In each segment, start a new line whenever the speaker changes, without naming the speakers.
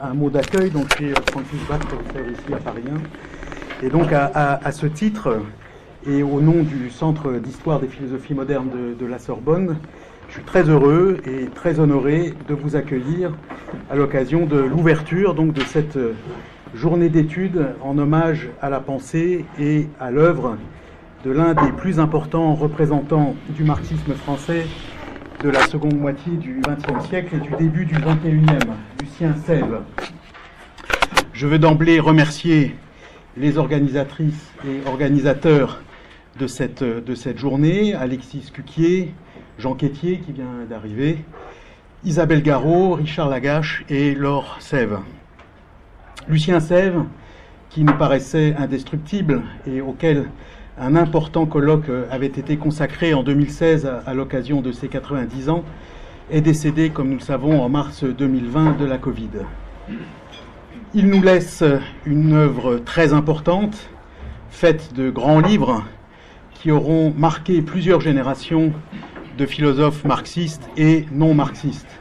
Un mot d'accueil, donc je suis Francis Bach, professeur ici à Paris 1. Et donc à ce titre, et au nom du Centre d'histoire des philosophies modernes de la Sorbonne, je suis très heureux et très honoré de vous accueillir à l'occasion de l'ouverture donc de cette journée d'études en hommage à la pensée et à l'œuvre de l'un des plus importants représentants du marxisme français de la seconde moitié du XXe siècle et du début du XXIe, Lucien Sève. Je veux d'emblée remercier les organisatrices et organisateurs de cette journée, Alexis Cuquier, Jean Quétier qui vient d'arriver, Isabelle Garot, Richard Lagache et Laure Sève. Lucien Sève, qui nous paraissait indestructible et auquel un important colloque avait été consacré en 2016 à l'occasion de ses 90 ans, est décédé, comme nous le savons, en mars 2020 de la Covid. Il nous laisse une œuvre très importante, faite de grands livres qui auront marqué plusieurs générations de philosophes marxistes et non marxistes.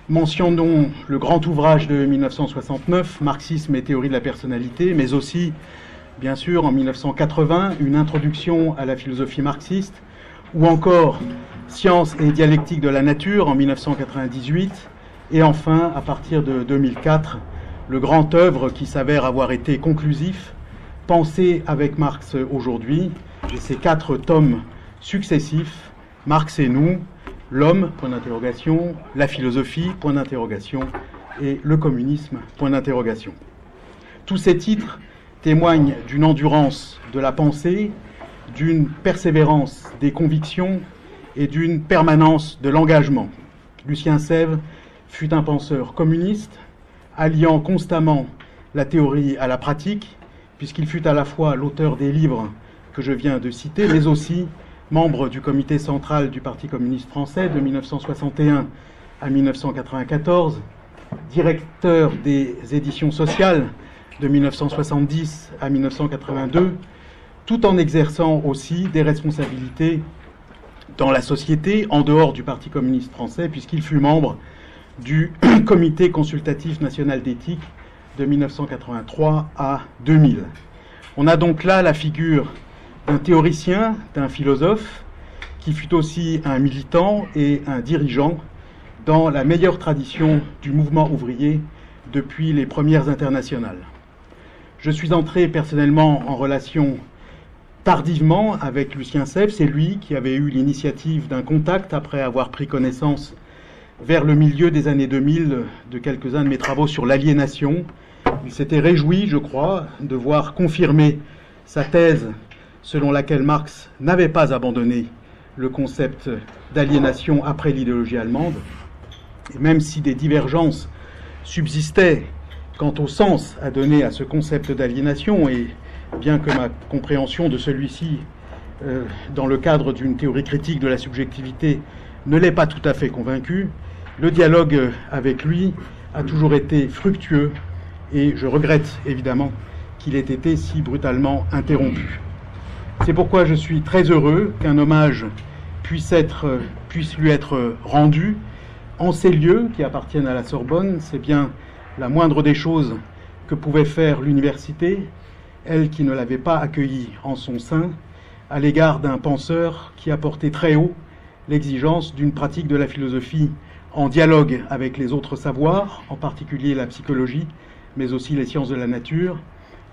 Mentionnons le grand ouvrage de 1969, Marxisme et théorie de la personnalité, mais aussi, bien sûr, en 1980, une introduction à la philosophie marxiste, ou encore Science et dialectique de la nature en 1998, et enfin, à partir de 2004, le grand œuvre qui s'avère avoir été conclusif, Penser avec Marx aujourd'hui, et ces 4 tomes successifs, Marx et nous, l'homme, point d'interrogation, la philosophie, point d'interrogation, et le communisme, point d'interrogation. Tous ces titres témoignent d'une endurance de la pensée, d'une persévérance des convictions et d'une permanence de l'engagement. Lucien Sève fut un penseur communiste, alliant constamment la théorie à la pratique, puisqu'il fut à la fois l'auteur des livres que je viens de citer, mais aussi membre du comité central du Parti communiste français de 1961 à 1994, directeur des éditions sociales de 1970 à 1982, tout en exerçant aussi des responsabilités dans la société, en dehors du Parti communiste français, puisqu'il fut membre du Comité consultatif national d'éthique de 1983 à 2000. On a donc là la figure d'un théoricien, d'un philosophe, qui fut aussi un militant et un dirigeant dans la meilleure tradition du mouvement ouvrier depuis les premières internationales. Je suis entré personnellement en relation tardivement avec Lucien Sève. C'est lui qui avait eu l'initiative d'un contact après avoir pris connaissance vers le milieu des années 2000 de quelques-uns de mes travaux sur l'aliénation. Il s'était réjoui, je crois, de voir confirmer sa thèse selon laquelle Marx n'avait pas abandonné le concept d'aliénation après l'idéologie allemande. Et même si des divergences subsistaient quant au sens à donner à ce concept d'aliénation, et bien que ma compréhension de celui-ci, dans le cadre d'une théorie critique de la subjectivité, ne l'ait pas tout à fait convaincu, le dialogue avec lui a toujours été fructueux, et je regrette évidemment qu'il ait été si brutalement interrompu. C'est pourquoi je suis très heureux qu'un hommage puisse lui être rendu en ces lieux qui appartiennent à la Sorbonne. C'est bien la moindre des choses que pouvait faire l'université, elle qui ne l'avait pas accueilli en son sein, à l'égard d'un penseur qui a porté très haut l'exigence d'une pratique de la philosophie en dialogue avec les autres savoirs, en particulier la psychologie, mais aussi les sciences de la nature,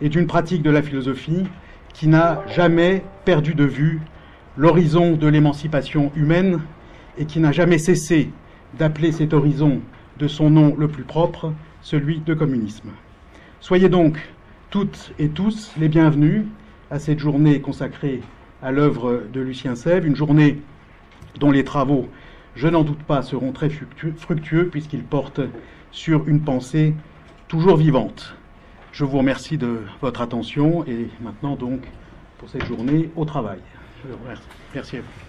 et d'une pratique de la philosophie qui n'a jamais perdu de vue l'horizon de l'émancipation humaine et qui n'a jamais cessé d'appeler cet horizon de son nom le plus propre, celui de communisme. Soyez donc toutes et tous les bienvenus à cette journée consacrée à l'œuvre de Lucien Sève, une journée dont les travaux, je n'en doute pas, seront très fructueux puisqu'ils portent sur une pensée toujours vivante. Je vous remercie de votre attention et maintenant donc pour cette journée au travail. Je vous remercie. Merci à vous.